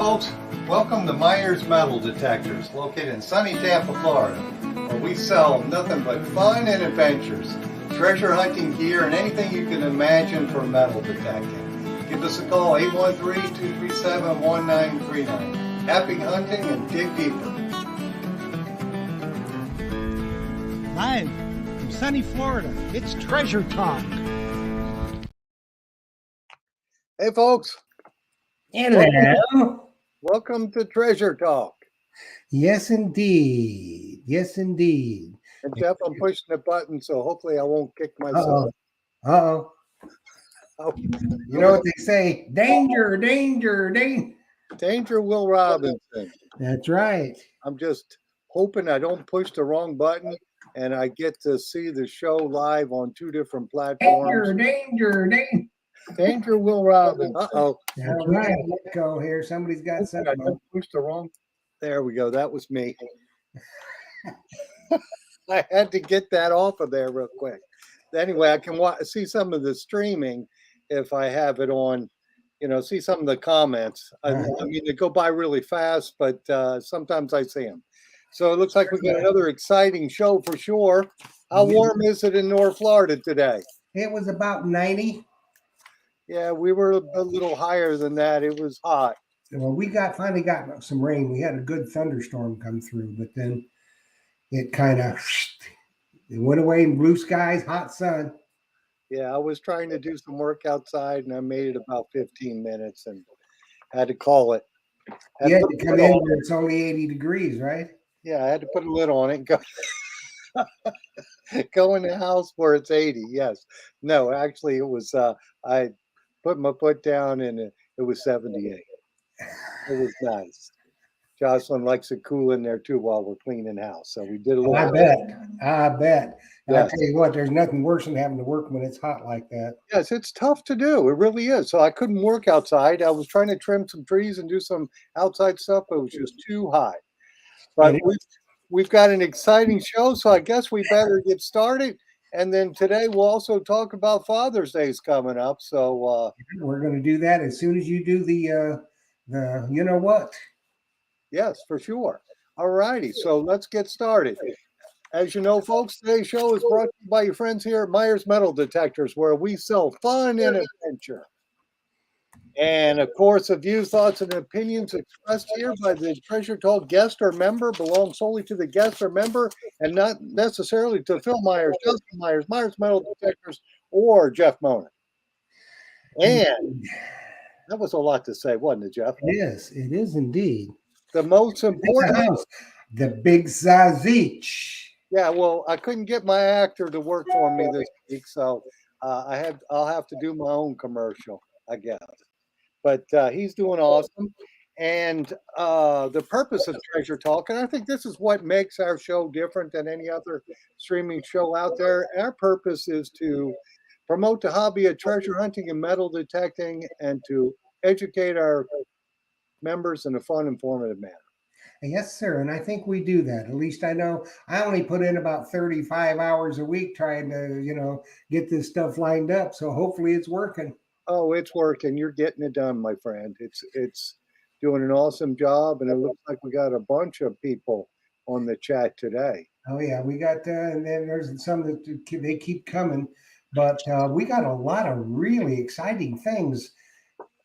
folks, welcome to Myers Metal Detectors, located in sunny Tampa, Florida, where we sell nothing but fun and adventures, treasure hunting gear, and anything you can imagine for metal detecting. Give us a call, 813-237-1939. Happy hunting and dig deeper. Live from sunny Florida, it's Treasure Talk. Hey folks, Hello. welcome to Treasure Talk. Yes, indeed. Yes, indeed. And Jeff, I'm pushing the button, so hopefully I won't kick myself. Uh-oh. Oh, You know what they say? Danger, danger, danger. Danger, Will Robinson. That's right. I'm just hoping I don't push the wrong button and I get to see the show live on two different platforms. Danger, danger, danger. Danger, Will Robinson. Uh-oh. That's right. Let go here. Somebody's got I something. don't push the wrong. There we go. That was me. I had to get that off of there real quick. Anyway, I can see some of the streaming if I have it on, see some of the comments. I mean, they go by really fast, but sometimes I see them. So it looks like we got another exciting show for sure. How warm is it in North Florida today? It was about 90. Yeah, we were a little higher than that. It was hot. Well, we finally got some rain. We had a good thunderstorm come through, but then it kind of went away in blue skies, hot sun. Yeah, I was trying to do some work outside, and I made it about 15 minutes and had to call it. You had to come in where it's only 80 degrees, right? Yeah, I had to put a lid on it and go in the house where it's 80. Yes. No, actually, it was, I put my foot down and it was 78. It was nice. Jocelyn likes it cool in there too while we're cleaning house. So we did a little. I bet. And yes. I tell you what, there's nothing worse than having to work when it's hot like that. Yes, it's tough to do. It really is. So I couldn't work outside. I was trying to trim some trees and do some outside stuff, but it was just too hot. But we've got an exciting show, so I guess we better get started. And then today we'll also talk about Father's Day is coming up. So we're going to do that as soon as you do the you know what? Yes, for sure. All righty. So let's get started. As you know, folks, today's show is brought to you by your friends here at Myers Metal Detectors, where we sell fun and adventure. And of course, the views, thoughts, and opinions expressed here by the Treasure Talk guest or member belong solely to the guest or member and not necessarily to Phil Myers, Justin Myers, Myers Metal Detectors, or Jeff Mona. And that was a lot to say, wasn't it, Jeff? Yes, it is indeed. The most important, the Big Zazich. Yeah, well, I couldn't get my actor to work for me this week, so I'll have to do my own commercial, I guess. But he's doing awesome, and the purpose of Treasure Talk, and I think this is what makes our show different than any other streaming show out there. Our purpose is to promote the hobby of treasure hunting and metal detecting, and to educate our members in a fun, informative manner. Yes, sir. And I think we do that. At least I know I only put in about 35 hours a week trying to, get this stuff lined up. So hopefully it's working. Oh, it's working. You're getting it done, my friend. It's doing an awesome job. And it looks like we got a bunch of people on the chat today. Oh, yeah. We got, and then there's some that they keep coming. But we got a lot of really exciting things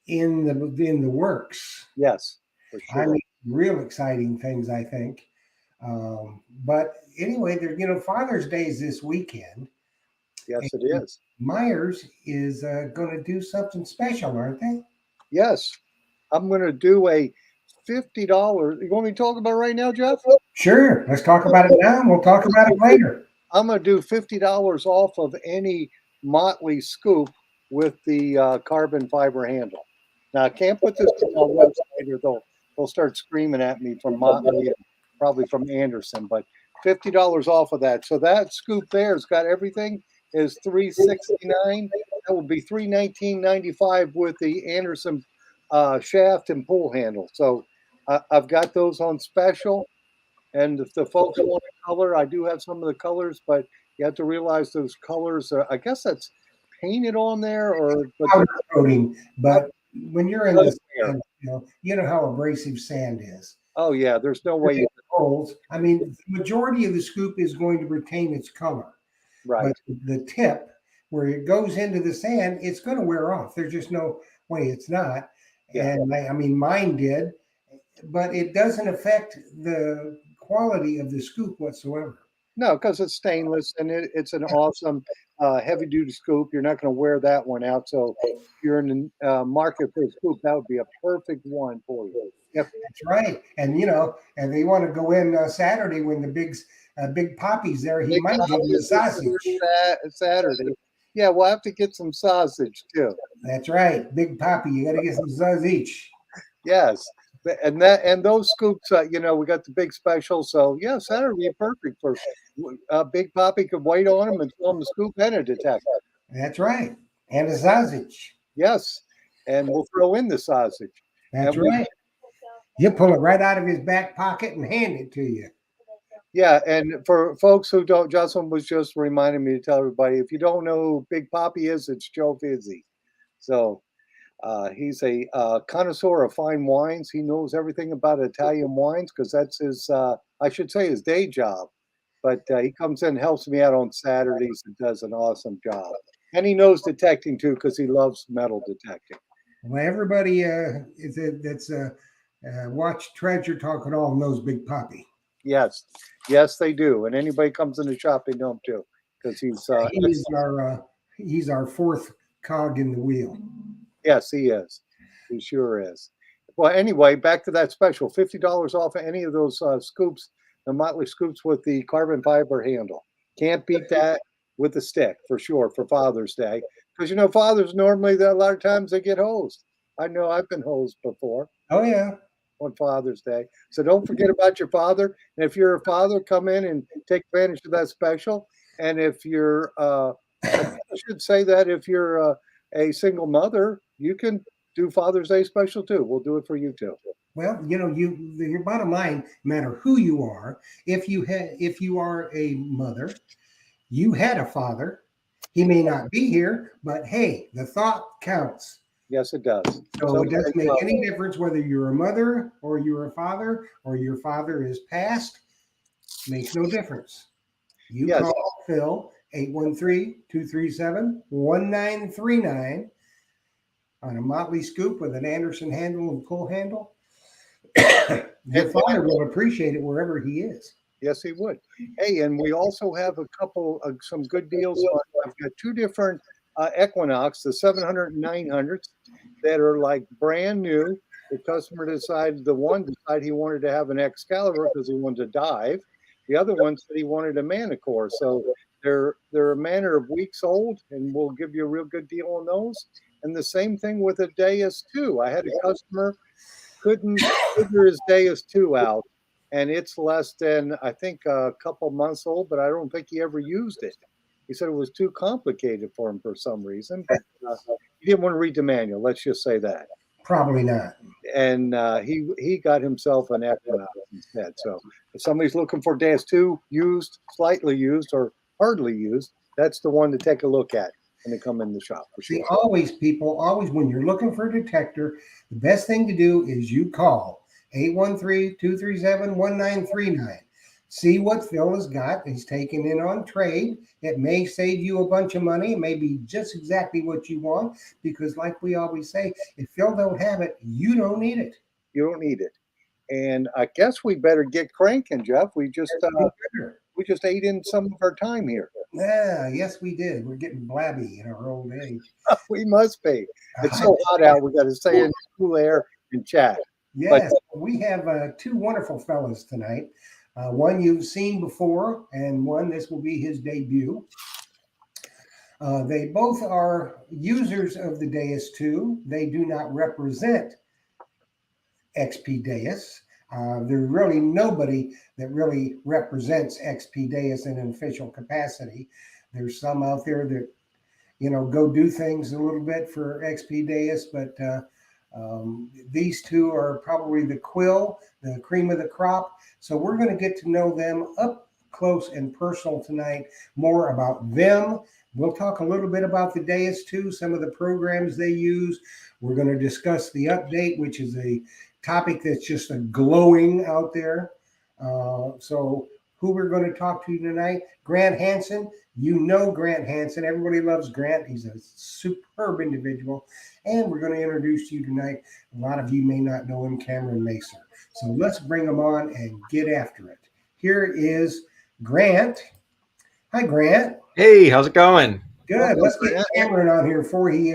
in the works. Yes, for sure. I mean, real exciting things, I think. But anyway, there, Father's Day is this weekend. Yes, it is. Myers is going to do something special, aren't they? Yes. I'm going to do a $50. You want me to talk about it right now, Jeff? Sure. Let's talk about it now, and we'll talk about it later. I'm going to do $50 off of any Motley scoop with the carbon fiber handle. Now, I can't put this on my website or they'll start screaming at me from Motley and probably from Anderson, but $50 off of that. So that scoop there has got everything, is $369. That will be $319.95 with the Anderson shaft and pull handle. So I've got those on special. And if the folks want a color, I do have some of the colors, but you have to realize those colors are, I guess that's painted on there or powder coating, but when you're in You know how abrasive sand is. Oh yeah, there's no way you Holes. I mean, the majority of the scoop is going to retain its color, right. but the tip where it goes into the sand, it's going to wear off. There's just no way it's not. Yeah. And I mean, mine did, but it doesn't affect the quality of the scoop whatsoever. No, because it's stainless and it's an awesome heavy duty scoop. You're not going to wear that one out. So if you're in the market for a scoop, that would be a perfect one for you. Yep. That's right. And and they want to go in Saturday when the big Poppy's there. He Big might give you a sausage. Saturday. Yeah, we'll have to get some sausage too. That's right, Big Poppy. You got to get some sausage. Yes. And those scoops, we got the big special. So yeah, Saturday would be perfect for Big Poppy could wait on him and tell him to scoop and a detector. That's right, and a sausage. Yes, and we'll throw in the sausage. That's And right. He'll pull it right out of his back pocket and hand it to you. Yeah, and for folks who don't, Justin was just reminding me to tell everybody, if you don't know who Big Poppy is, it's Joe Fizzi. So he's a connoisseur of fine wines. He knows everything about Italian wines because that's his, I should say, his day job. But he comes in and helps me out on Saturdays and does an awesome job. And he knows detecting too because he loves metal detecting. Well, everybody that's watched Treasure Talk at all knows Big Poppy. Yes, yes, they do. And anybody comes in the shop, they know him too because he's our fourth cog in the wheel. Yes, he is. He sure is. Well, anyway, back to that special $50 off of any of those scoops, the Motley scoops with the carbon fiber handle. Can't beat that with the stick for sure for Father's Day. Because, fathers normally, a lot of times they get hosed. I know I've been hosed before. Oh, yeah. On Father's Day. So don't forget about your father. And if you're a father, come in and take advantage of that special. And if you're, I should say that if you're a single mother, you can do Father's Day special too. We'll do it for you too. Well, your bottom line, no matter who you are, if you are a mother, you had a father. He may not be here, but hey, the thought counts. Yes, it does. So it doesn't make any difference whether you're a mother or you're a father or your father is passed. Makes no difference. You call Phil 813-237-1939 on a Motley scoop with an Anderson handle and pull handle. Your father will appreciate it wherever he is. Yes, he would. Hey, and we also have a couple of some good deals. I've got two different Equinox, the 700 and 900s that are like brand new. The customer decided he wanted to have an Excalibur because he wanted to dive. The other one said he wanted a Manicore. So they're a matter of weeks old, and we'll give you a real good deal on those. And the same thing with a Deus 2. I had a customer couldn't figure his Deus 2 out, and it's less than, I think, a couple months old, but I don't think he ever used it. He said it was too complicated for him for some reason, but he didn't want to read the manual. Let's just say that. Probably not. And he got himself an Equinox instead. So if somebody's looking for Deus 2 used, slightly used, or hardly used, that's the one to take a look at when they come in the shop. For sure. See, always, when you're looking for a detector, the best thing to do is you call 813-237-1939. See what Phil has got. He's taking in on trade. It may save you a bunch of money. It may be just exactly what you want because, like we always say, if Phil don't have it, you don't need it. You don't need it. And I guess we better get cranking, Jeff. We just ate in some of our time here. Yeah, yes, we did. We're getting blabby in our old age. We must be. It's so hot out. We got to stay in cool air and chat. Yes, we have two wonderful fellas tonight. One you've seen before, and one this will be his debut. They both are users of the Deus 2. They do not represent XP Deus. There's really nobody that really represents XP Deus in an official capacity. There's some out there that, go do things a little bit for XP Deus, but these two are probably the cream of the crop. So we're going to get to know them up close and personal tonight, more about them. We'll talk a little bit about the Deus too, some of the programs they use. We're going to discuss the update, which is a topic that's just a glowing out there. So who we're going to talk to tonight, Grant Hansen. You know Grant Hansen. Everybody loves Grant. He's a superb individual. And we're going to introduce you tonight. A lot of you may not know him, Cameron Macer. So let's bring him on and get after it. Here is Grant. Hi, Grant. Hey, how's it going? Good. Let's get Cameron on here before he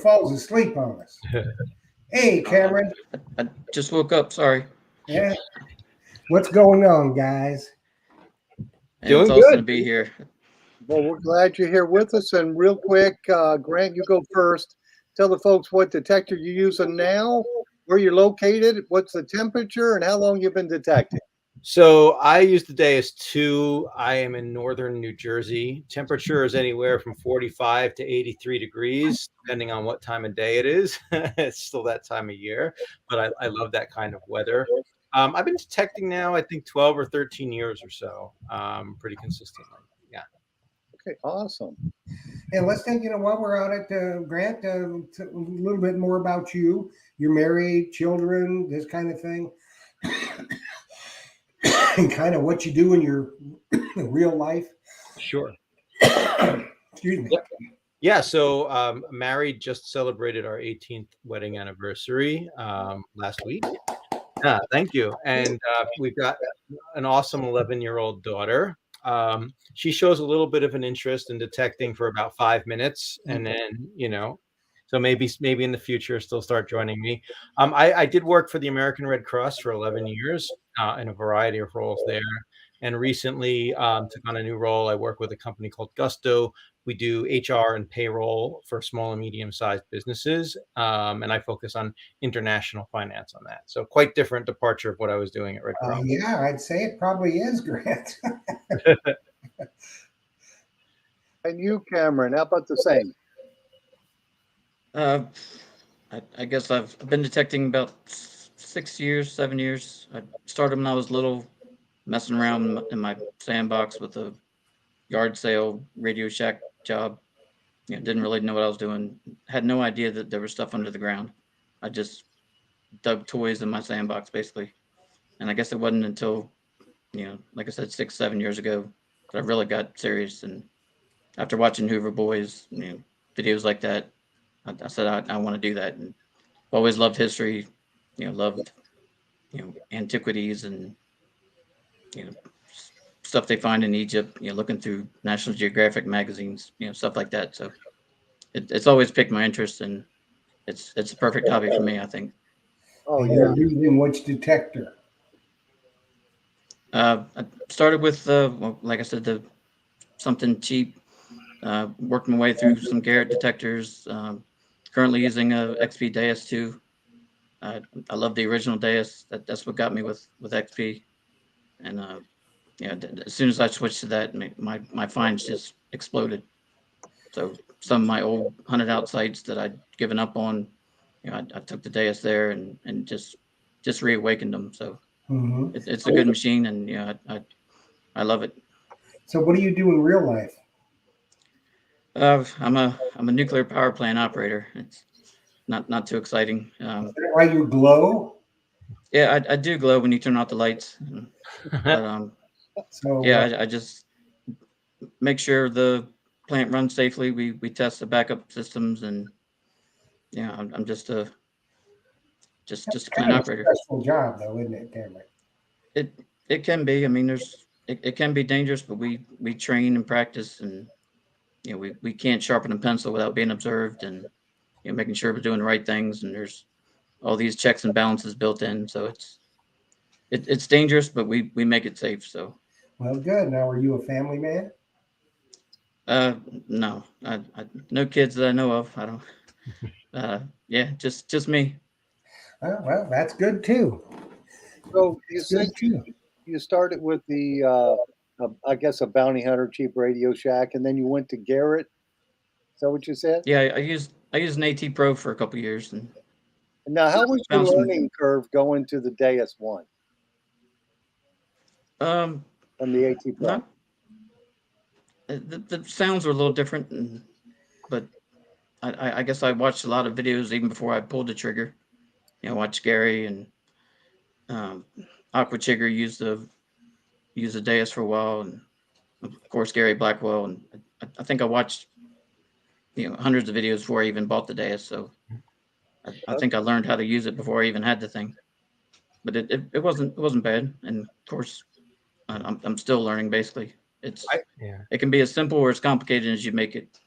falls asleep on us. Hey, Cameron. I just woke up. Sorry. Yeah. What's going on, guys? And Doing it's awesome good. to be here. Well, we're glad you're here with us. And real quick, Grant, you go first. Tell the folks what detector you're using now, where you're located, what's the temperature, and how long you've been detecting. So I use the Deus 2. I am in northern New Jersey. Temperature is anywhere from 45 to 83 degrees, depending on what time of day it is. It's still that time of year, but I love that kind of weather. I've been detecting now, I think 12 or 13 years or so, pretty consistently. Yeah. Okay, awesome. And let's take, while we're out at Grant, a little bit more about you. You're married, children, this kind of thing. And kind of what you do in your real life. Sure. Excuse me. Yep. Yeah, so married, just celebrated our 18th wedding anniversary last week. Thank you. And we've got an awesome 11-year-old daughter. She shows a little bit of an interest in detecting for about 5 minutes, and then, so maybe in the future still start joining me. I did work for the American Red Cross for 11 years in a variety of roles there, and recently took on a new role. I work with a company called Gusto. We do HR and payroll for small and medium-sized businesses, and I focus on international finance on that. So quite different departure of what I was doing at Red Cross. Yeah, I'd say it probably is, Grant. And you, Cameron, how about the same? I guess I've been detecting about 6 years, 7 years. I started when I was little, messing around in my sandbox with a yard sale Radio Shack job. Didn't really know what I was doing. Had no idea that there was stuff under the ground. I just dug toys in my sandbox basically. And I guess it wasn't until, like I said, 6, 7 years ago that I really got serious. And after watching Hoover Boys, videos like that, I said I want to do that. And always loved history, loved antiquities and stuff they find in Egypt. Looking through National Geographic magazines, stuff like that. So it's always piqued my interest, and it's a perfect hobby for me, I think. Oh, And yeah. you're using which detector? I started with like I said, something cheap. Worked my way through some Garrett detectors. Currently using a XP Deus 2. I love the original Deus. That's what got me with XP. And as soon as I switched to that, my finds just exploded. So some of my old hunted out sites that I'd given up on, I took the Deus there and just reawakened them. So it's a good machine, and I love it. So what do you do in real life? I'm a nuclear power plant operator. It's not too exciting. Is that why you glow? Yeah, I do glow when you turn off the lights. But So yeah, I just make sure the plant runs safely. We test the backup systems, and I'm just a plant operator. stressful job, though, isn't it, Cameron? It can be. I mean, it can be dangerous, but we train and practice, and we can't sharpen a pencil without being observed, and making sure we're doing the right things. And there's all these checks and balances built in, so it's dangerous, but we make it safe. So. Well, good. Now, are you a family man? No, no kids that I know of. I don't. Yeah, just me. Well, that's good too. So you That's said good too. you started with the, I guess, a bounty hunter cheap Radio Shack, and then you went to Garrett. Is that what you said? Yeah, I used an AT Pro for a couple of years, and Now, how was your Found some- learning curve going to the Deus 1? from the AT Pro? Not the sounds were a little different, but I guess I watched a lot of videos even before I pulled the trigger. You know, watched Gary and Aqua Chigger use the Deus for a while, and of course Gary Blackwell, and I think I watched hundreds of videos before I even bought the Deus. So I think I learned how to use it before I even had the thing. But it wasn't bad, and of course I'm still learning. Basically, it can be as simple or as complicated as you make it.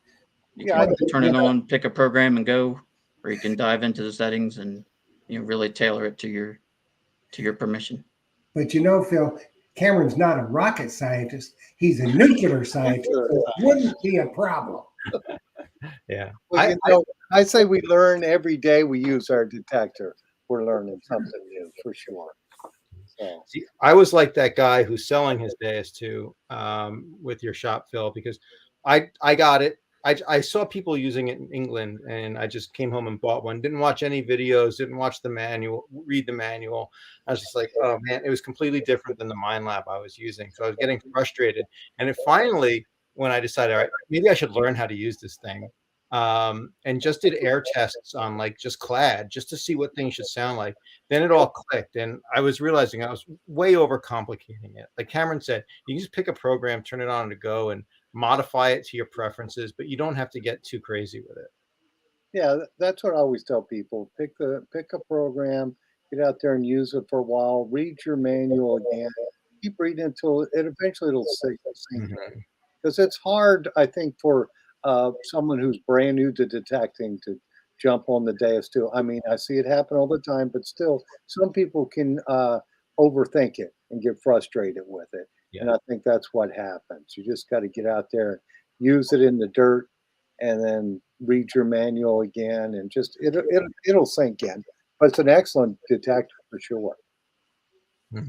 You can turn it on, pick a program, and go, or you can dive into the settings and really tailor it to your permission. But Phil, Cameron's not a rocket scientist. He's a nuclear scientist. So it wouldn't be a problem. Yeah. Well, I say we learn every day we use our detector. We're learning something new for sure. So. See, I was like that guy who's selling his Deus too, with your shop, Phil, because I got it. I saw people using it in England, and I just came home and bought one. Didn't watch any videos, didn't watch the manual, read the manual. I was just like, oh man, it was completely different than the Mind Lab I was using. So I was getting frustrated. And it finally, when I decided, all right, maybe I should learn how to use this thing, and just did air tests on like just clad, just to see what things should sound like. Then it all clicked, and I was realizing I was way overcomplicating it. Like Cameron said, you can just pick a program, turn it on to go, and modify it to your preferences, but you don't have to get too crazy with it. Yeah, that's what I always tell people. Pick a program, get out there and use it for a while, read your manual again, keep reading until it eventually it'll sink in. Because it's hard, I think, for someone who's brand new to detecting to jump on the Deus too. I mean, I see it happen all the time, but still, some people can overthink it and get frustrated with it. Yeah. And I think that's what happens. You just got to get out there, use it in the dirt, and then read your manual again, and just it'll sink in. But it's an excellent detector for sure.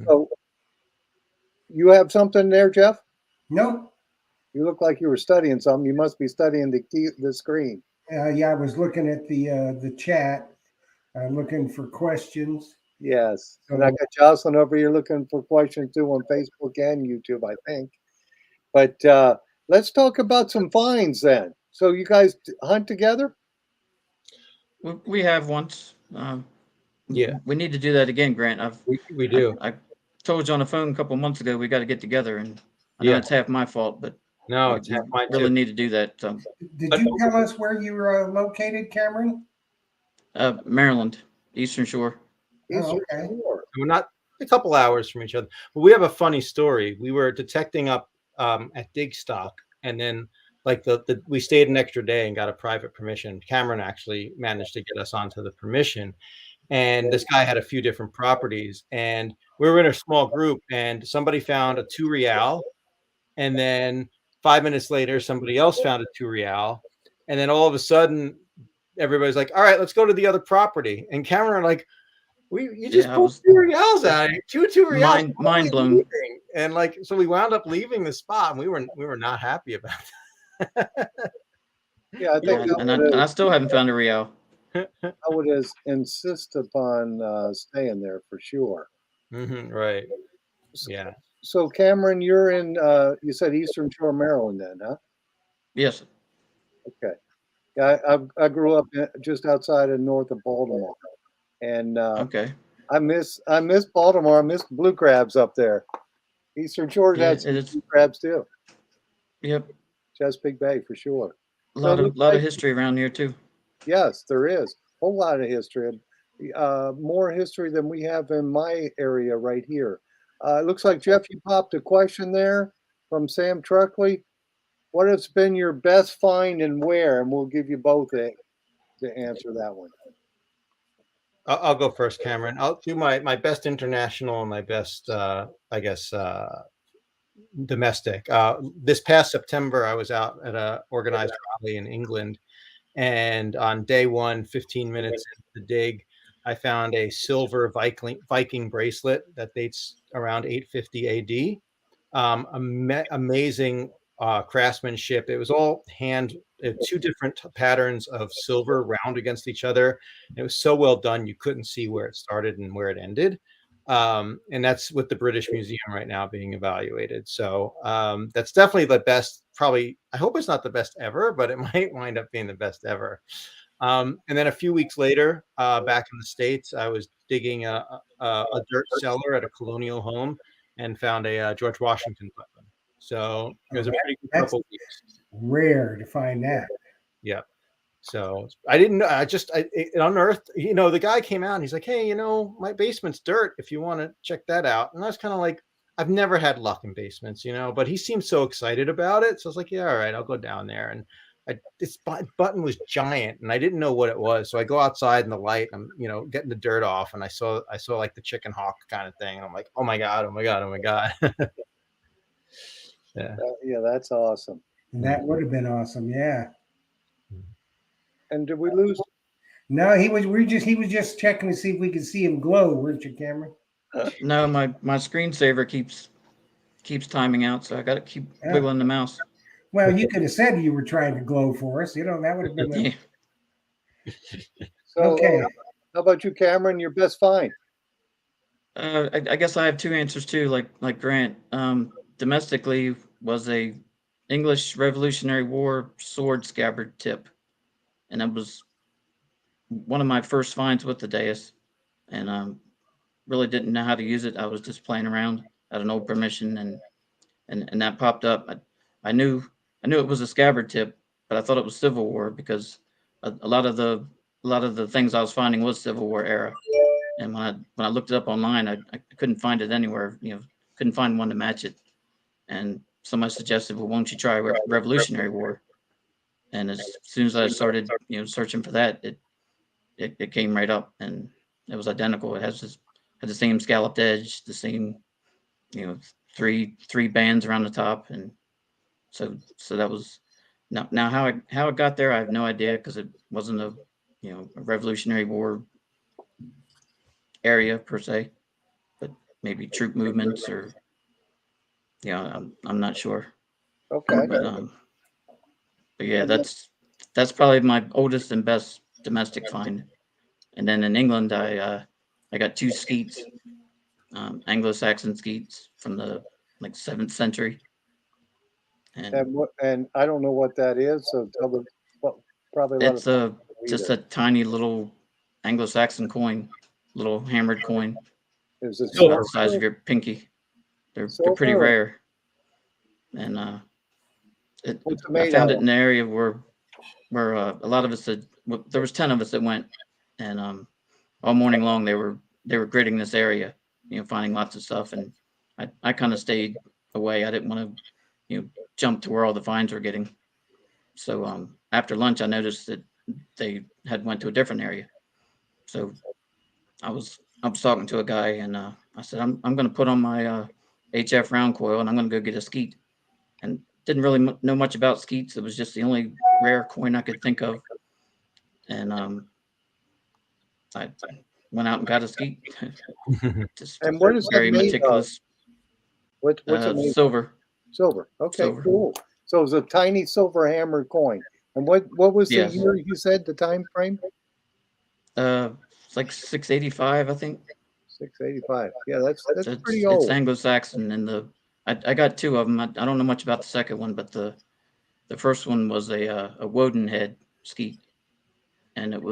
So, you have something there, Jeff? No. You look like you were studying something. You must be studying the screen. Yeah, I was looking at the chat, looking for questions. Yes, and I got Jocelyn over here looking for questions too on Facebook and YouTube, I think. But let's talk about some finds then. So you guys hunt together? We have once. Yeah, we need to do that again, Grant. We do. I told you on the phone a couple months ago we got to get together, and I know it's half my fault, but no, it's half mine really too. need to do that. Did you tell us where you were located, Cameron? Maryland, Eastern Shore. Oh, okay. We're not a couple hours from each other, but we have a funny story. We were detecting up at Dig Stock, and then like we stayed an extra day and got a private permission. Cameron actually managed to get us onto the permission, and this guy had a few different properties, and we were in a small group, and somebody found a 2 real, and then 5 minutes later somebody else found a 2 real, and then all of a sudden everybody's like, all right, let's go to the other property. And Cameron like, you just pulled 2 reals out, two reals, mind blown. And like, so we wound up leaving the spot, and we were not happy about that. Yeah, I think and I still haven't found a real. I would insist upon staying there for sure. Right. Yeah. So Cameron, you're in you said Eastern Shore, Maryland then, huh? Yes. Okay. Yeah, I grew up just outside of north of Baltimore. And okay. I miss Baltimore. I miss blue crabs up there. Eastern Shore has blue crabs too. Yep. Chesapeake Bay for sure. A lot of history around here too. Yes, there is a whole lot of history. More history than we have in my area right here. It looks like Jeff, you popped a question there from Sam Truckley. What has been your best find and where? And we'll give you both to answer that one. I'll go first, Cameron. I'll do my best international and my best, I guess, domestic. This past September, I was out at a organized rally in England, and on day one, 15 minutes into the dig, I found a silver Viking bracelet that dates around 850 AD. Amazing craftsmanship. It was all hand, 2 different patterns of silver round against each other. It was so well done, you couldn't see where it started and where it ended. And that's with the British Museum right now being evaluated. So that's definitely the best. Probably, I hope it's not the best ever, but it might wind up being the best ever. And then a few weeks later, back in the States, I was digging a dirt cellar at a colonial home and found a George Washington weapon. So it was a pretty good That's couple weeks. rare to find that. Yeah. So I didn't know. It unearthed. The guy came out and he's like, "Hey, my basement's dirt. If you want to check that out." And I was kind of like, I've never had luck in basements, but he seemed so excited about it. So I was like, "Yeah, all right, I'll go down there." And this button was giant, and I didn't know what it was. So I go outside in the light. I'm, getting the dirt off, and I saw like the chicken hawk kind of thing. And I'm like, "Oh my god! Oh my god! Oh my god!" Yeah. Yeah, that's awesome. That would have been awesome. Yeah. And did we lose? No, he was just checking to see if we could see him glow, weren't you, Cameron? No, my screensaver keeps timing out, so I got to keep wiggling the mouse. Well, you could have said you were trying to glow for us. That would have been Yeah. So, okay. How about you, Cameron? Your best find? I guess I have two answers too, like Grant. Domestically was a English Revolutionary War sword scabbard tip, and that was one of my first finds with the Deus, and really didn't know how to use it. I was just playing around at an old permission, and that popped up. I knew it was a scabbard tip, but I thought it was Civil War because a lot of the things I was finding was Civil War era. And when I looked it up online, I couldn't find it anywhere. Couldn't find one to match it. And somebody suggested, well, won't you try Revolutionary War? And as soon as I started, searching for that, it came right up, and it was identical. It had the same scalloped edge, the same, three bands around the top, and so that was now how it got there. I have no idea because it wasn't a Revolutionary War area per se, but maybe troop movements or I'm not sure. Okay. But yeah, that's probably my oldest and best domestic find. And then in England, I got two skeets, Anglo-Saxon skeets from the 7th century. And I don't know what that is. So tell them. Probably it's just a tiny little Anglo-Saxon coin, little hammered coin. Is it about the size of your pinky? They're pretty rare, and I found it in an area where a lot of us there was 10 of us that went, and all morning long they were gridding this area, finding lots of stuff, and I kind of stayed away. I didn't want to jump to where all the finds were getting. So after lunch, I noticed that they had went to a different area. So I was talking to a guy, and I said, I'm going to put on my HF round coil, and I'm going to go get a skeet. And didn't really know much about skeets. It was just the only rare coin I could think of. And I went out and got a skeet. Just and what is very that made meticulous. What's it made? Silver. Silver. Okay, Silver. cool. So it was a tiny silver hammered coin. And what was the year you said, the time frame? It's like 685, I think. 685. Yeah, that's pretty old. It's Anglo-Saxon, and I got two of them. I don't know much about the second one, but the first one was a Woden head skeet, and it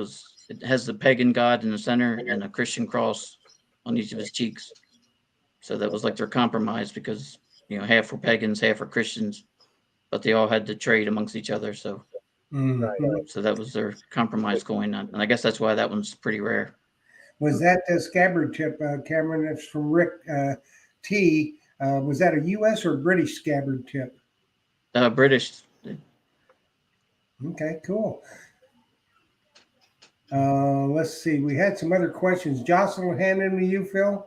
has the pagan god in the center and a Christian cross on each of his cheeks. So that was like their compromise because half were pagans, half were Christians, but they all had to trade amongst each other. So so that was their compromise coin, and I guess that's why that one's pretty rare. Was that the scabbard tip, Cameron? That's from Rick T. Was that a U.S. or British scabbard tip? British. Okay, cool. Let's see. We had some other questions. Jocelyn handed them to you, Phil?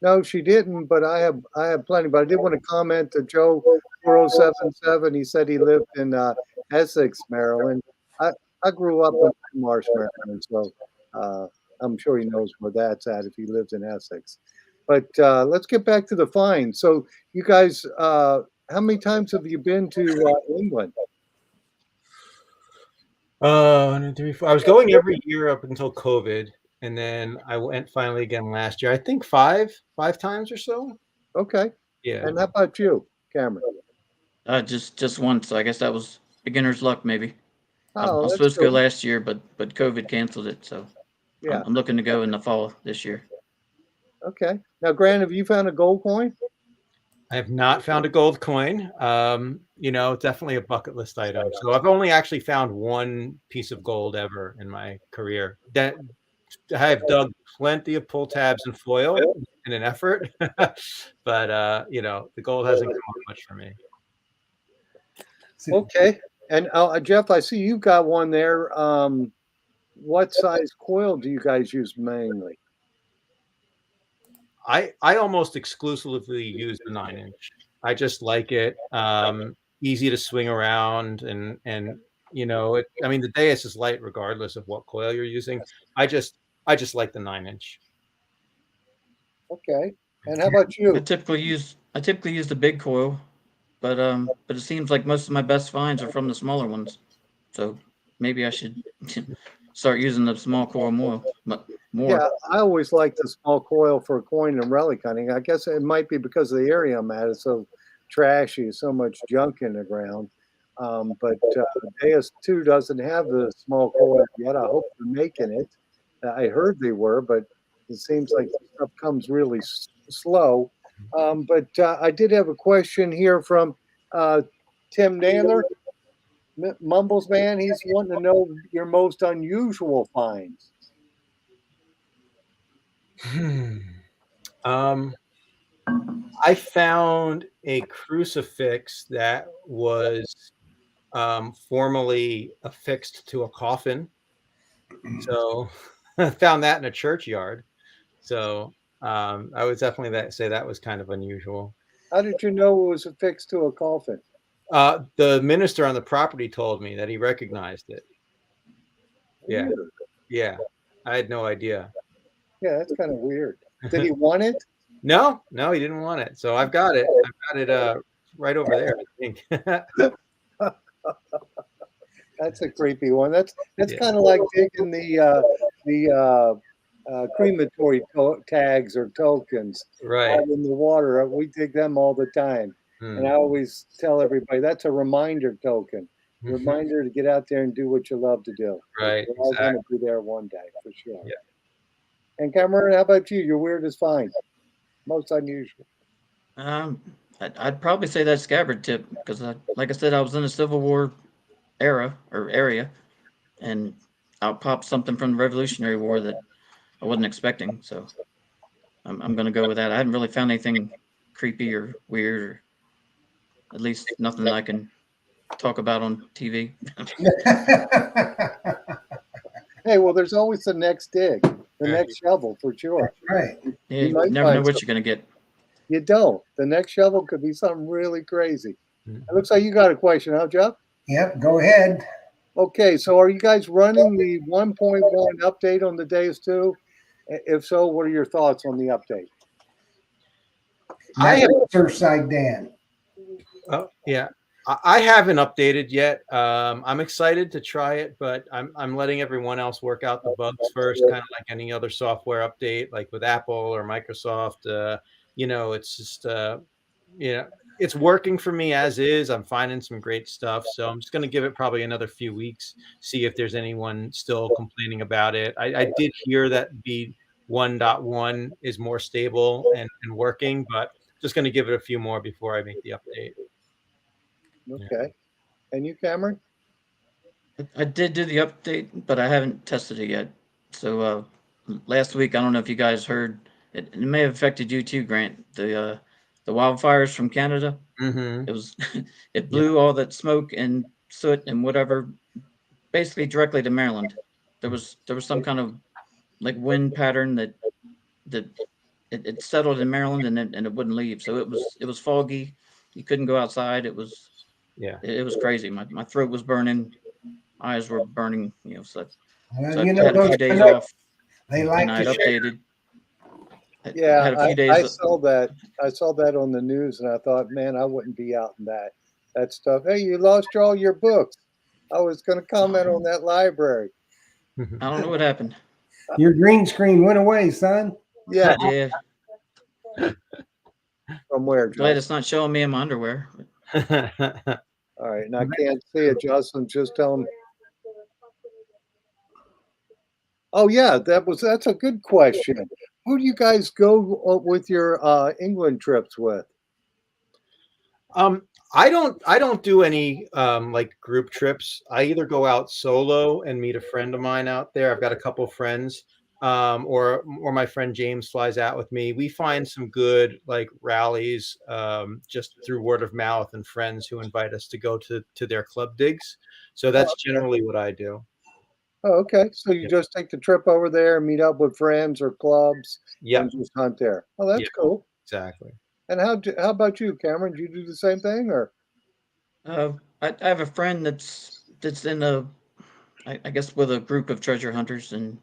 No, she didn't, but I have plenty. But I did want to comment to Joe 4077. He said he lived in Essex, Maryland. I grew up in Marsh, Maryland, so I'm sure he knows where that's at if he lives in Essex. But let's get back to the find. So you guys, how many times have you been to England? 1, 2, 3, 4. I was going every year up until COVID. and then I went finally again last year. I think five times or so. Okay. Yeah. And how about you, Cameron? Just once. I guess that was beginner's luck, maybe. I Oh, was that's supposed to go cool. last year, but COVID canceled it. So Yeah. I'm looking to go in the fall this year. Okay. Now, Grant, have you found a gold coin? I have not found a gold coin. Definitely a bucket list item. So I've only actually found one piece of gold ever in my career. That I have dug plenty of pull tabs and foil in an effort, but the gold hasn't come up much for me. Okay. And Jeff, I see you've got one there. What size coil do you guys use mainly? I almost exclusively use the 9-inch. I just like it. Easy to swing around, and I mean the dais is light regardless of what coil you're using. I just like the 9-inch. Okay. And how about you? I typically use the big coil, but it seems like most of my best finds are from the smaller ones. So maybe I should start using the small coil more. Yeah, I always like the small coil for coin and relic hunting. I guess it might be because of the area I'm at. It's so trashy, so much junk in the ground. But AS2 doesn't have the small coil yet. I hope they're making it. I heard they were, but it seems like the stuff comes really slow. But I did have a question here from Tim Naylor, Mumbles Man. He's wanting to know your most unusual finds. I found a crucifix that was formerly affixed to a coffin. So I found that in a churchyard. So I would definitely say that was kind of unusual. How did you know it was affixed to a coffin? The minister on the property told me that he recognized it. Yeah, Weird. yeah. I had no idea. Yeah, that's kind of weird. Did he want it? No, he didn't want it. So I've got it. Right over there, I think. That's a creepy one. That's Yeah. kind of like digging the crematory tags or tokens Right. out in the water. We dig them all the time, and I always tell everybody that's a reminder token, reminder to get out there and do what you love to do. Right. We're all going to Exactly. be there one day for sure. Yeah. And Cameron, how about you? Your weirdest find, most unusual. I'd probably say that scabbard tip because, like I said, I was in the Civil War era or area, and out popped something from the Revolutionary War that I wasn't expecting. So I'm gonna go with that. I haven't really found anything creepy or weird, or at least nothing that I can talk about on TV. Hey, well, there's always the next dig, the next shovel for sure. Right. Yeah, You you might never know find what you're gonna get. You don't. The next shovel could be something really crazy. Mhm. It looks like you got a question, huh, Jeff? Yep. Go ahead. Okay, so are you guys running the 1.1 update on the days too? If so, what are your thoughts on the update? I have. Surfside Dan. Oh, yeah. I haven't updated yet. I'm excited to try it, but I'm letting everyone else work out the bugs first, kind of like any other software update, like with Apple or Microsoft. It's just it's working for me as is. I'm finding some great stuff, so I'm just going to give it probably another few weeks, see if there's anyone still complaining about it. I did hear that B 1.1 is more stable and working, but just going to give it a few more before I make the update. Okay. And you, Cameron? I did do the update, but I haven't tested it yet. So last week, I don't know if you guys heard, it may have affected you too, Grant. The wildfires from Canada. Mm-hmm. It was it blew all that smoke and soot and whatever basically directly to Maryland. There was some kind of like wind pattern that it settled in Maryland and it wouldn't leave. So it was foggy. You couldn't go outside. Yeah. It was crazy. My throat was burning, eyes were burning. So Well, I had a few those days off, they and like I to had share. updated. I Yeah, had a few I days. saw that. I saw that on the news, and I thought, man, I wouldn't be out in that stuff. Hey, you lost all your books. I was going to comment on that library. I don't know what happened. Your green screen went away, son. Yeah, Yeah. from where, Glad Justin? it's not showing me in my underwear. All right, and I can't see it, Justin. Just tell me. Oh yeah, that's a good question. Who do you guys go with your England trips with? Um, I don't do any like group trips. I either go out solo and meet a friend of mine out there. I've got a couple friends, or my friend James flies out with me. We find some good like rallies just through word of mouth and friends who invite us to go to their club digs. So Oh, that's okay. generally what I do. Oh, okay. So you Yeah. just take the trip over there, meet up with friends or clubs, and Yep. just hunt there. Oh, Yeah. that's cool. Exactly. And how about you, Cameron? Do you do the same thing or? I have a friend that's in a I guess with a group of treasure hunters, and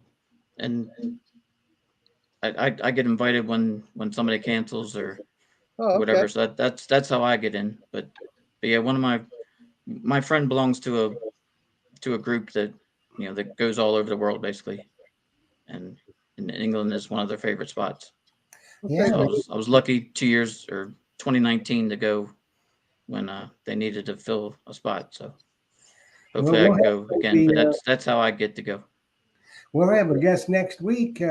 I get invited when somebody cancels or Oh, okay. whatever. So that's how I get in. But yeah, one of my friend belongs to a group that that goes all over the world basically, and England is one of their favorite spots. Okay. Yeah, So Good. I was lucky 2 years or 2019 to go when they needed to fill a spot. So well, hopefully I can go again. But that's how I get to go. we'll have a guest next week,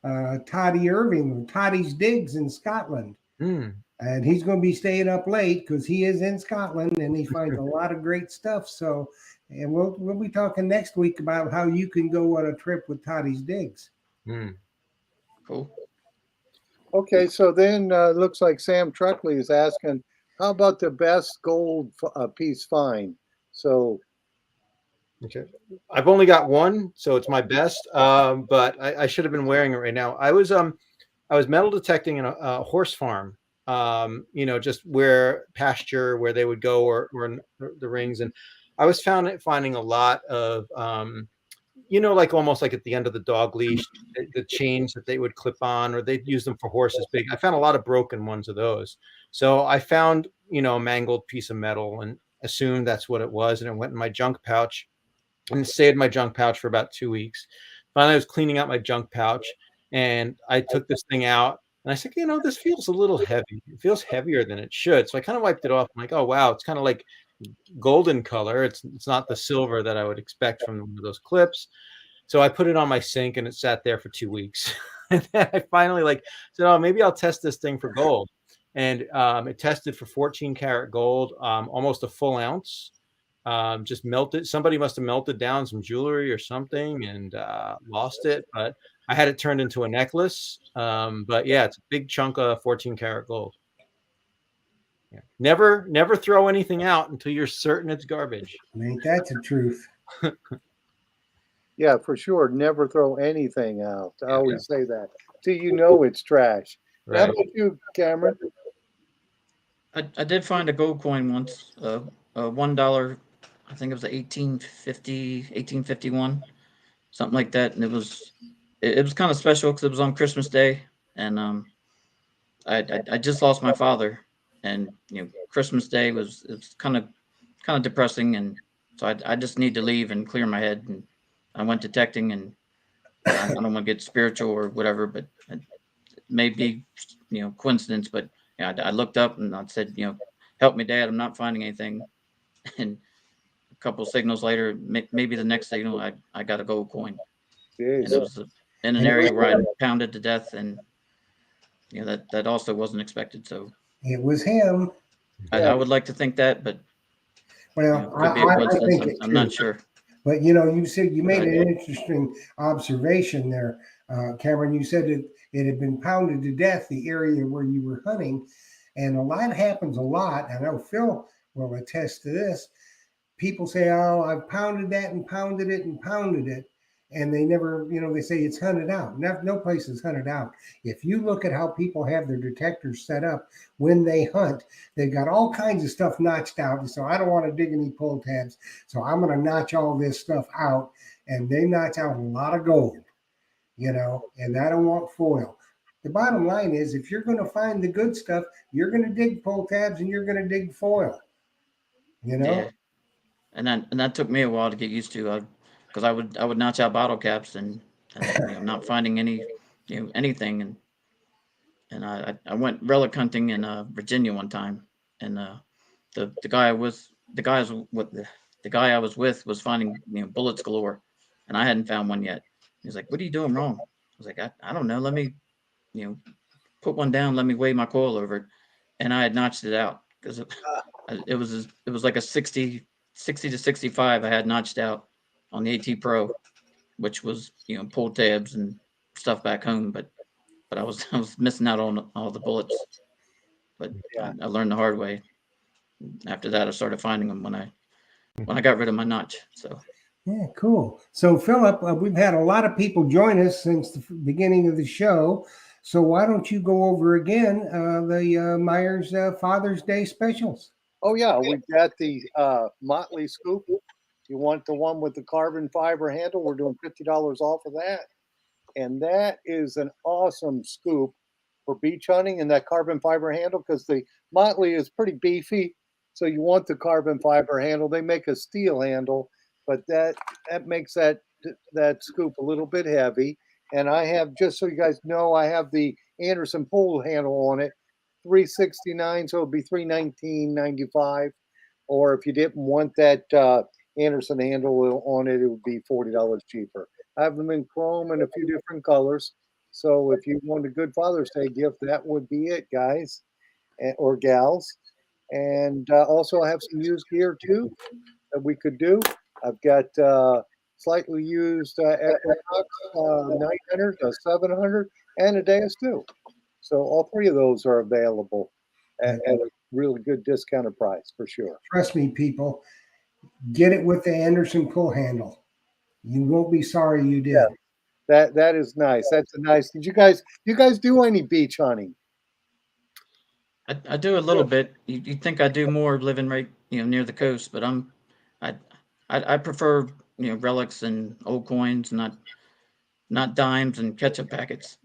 Toddy Irving, Toddy's Digs in Scotland. Hmm. And he's going to be staying up late because he is in Scotland and he finds a lot of great stuff. So, and we'll be talking next week about how you can go on a trip with Toddy's Digs. Hmm. Cool. Okay. So then looks like Sam Truckley is asking, how about the best gold piece find? So, Okay. I've only got one, so it's my best. But I should have been wearing it right now. I was metal detecting in a horse farm. Just where pasture where they would go or in the rings, and I was finding a lot of like almost like at the end of the dog leash, the chains that they would clip on, or they'd use them for horses. Big. I found a lot of broken ones of those. So I found a mangled piece of metal and assumed that's what it was, and it went in my junk pouch and stayed in my junk pouch for about 2 weeks. Finally, I was cleaning out my junk pouch and I took this thing out and I said, this feels a little heavy. It feels heavier than it should. So I kind of wiped it off. I'm like, oh, wow, it's kind of like golden color. It's not the silver that I would expect from one of those clips. So I put it on my sink and it sat there for 2 weeks. And then I finally said, oh, maybe I'll test this thing for gold. And it tested for 14 karat gold, almost a full ounce. Just melted. Somebody must have melted down some jewelry or something and lost it. But I had it turned into a necklace. But yeah, it's a big chunk of 14 karat gold. Yeah. Never throw anything out until you're certain it's garbage. Ain't that the truth? yeah, for sure. Never throw anything out. I Yeah. always say that till you know it's trash. And how Right. about you, Cameron? I did find a gold coin once, a $1. I think it was 1851, something like that, and it was kind of special because it was on Christmas Day, and I just lost my father, and Christmas Day was it was kind of depressing, and so I just need to leave and clear my head, and I went detecting, and I don't want to get spiritual or whatever, but it may be coincidence, but I looked up and I said, help me, Dad, I'm not finding anything, and a couple signals later, maybe the next signal, I got a gold coin, and it Jeez. was in an area where I'd pounded to death, and that also wasn't expected. So It was him. Yeah. I would like to think that, but Well, could be a I coincidence. think it I'm too. not sure. But you said you made Right. an interesting observation there, Cameron. You said it had been pounded to death, the area where you were hunting, and a lot happens a lot. I know Phil will attest to this. People say, "Oh, I've pounded that and pounded it and pounded it," and they never, they say it's hunted out. No place is hunted out. If you look at how people have their detectors set up when they hunt, they've got all kinds of stuff notched out. So I don't want to dig any pull tabs, so I'm going to notch all this stuff out, and they notch out a lot of gold, and I don't want foil. The bottom line is, if you're going to find the good stuff, you're going to dig pull tabs and you're going to dig foil. Yeah, and that took me a while to get used to, because I would notch out bottle caps, and and I'm not finding anything. And I went relic hunting in Virginia one time, and the guy was the guys with the guy I was with was finding bullets galore, and I hadn't found one yet. He's like, "What are you doing wrong?" I was like, "I don't know. Let me put one down. Let me weigh my coil over it," and I had notched it out because it was like a 60 to 65. I had notched out on the AT Pro, which was pull tabs and stuff back home, but I was I was missing out on all the bullets. But Yeah. I learned the hard way. After that, I started finding them when I got rid of my notch. So Yeah, cool. So, Philip, we've had a lot of people join us since the beginning of the show. So, why don't you go over again the Myers Father's Day specials? Oh yeah, we've got the Motley scoop. You want the one with the carbon fiber handle? We're doing $50 off of that. And that is an awesome scoop for beach hunting and that carbon fiber handle because the Motley is pretty beefy. So you want the carbon fiber handle. They make a steel handle, but that makes that scoop a little bit heavy. And I have, just so you guys know, I have the Anderson pull handle on it, 369, so it'll be 319.95. Or if you didn't want that Anderson handle on it, it would be $40 cheaper. I have them in chrome and a few different colors. So if you want a good Father's Day gift, that would be it, guys or gals. And also, I have some used gear too that we could do. I've got slightly used Equinox 900, a 700, and a Deus too. So all three of those are available at a really good discounted price for sure. Trust me, people, get it with the Anderson pull handle. You won't be sorry you did. That is nice. That's a nice. Did you guys do any beach hunting? I do a little bit. You'd think I do more living right near the coast, but I I prefer relics and old coins, not dimes and ketchup packets.